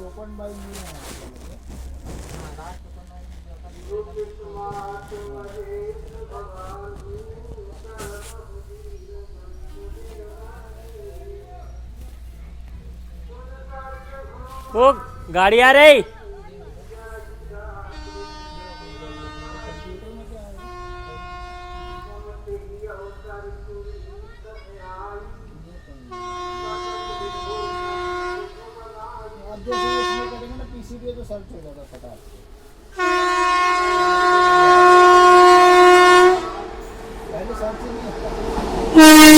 Open by नहीं है हाँ लास्ट ओपन बाई वो गाड़ी आ रही। अब जैसे इसमें करेंगे ना पीसीबी तो सर्च हो जाएगा फटाफट पहले सर्च ही नहीं होता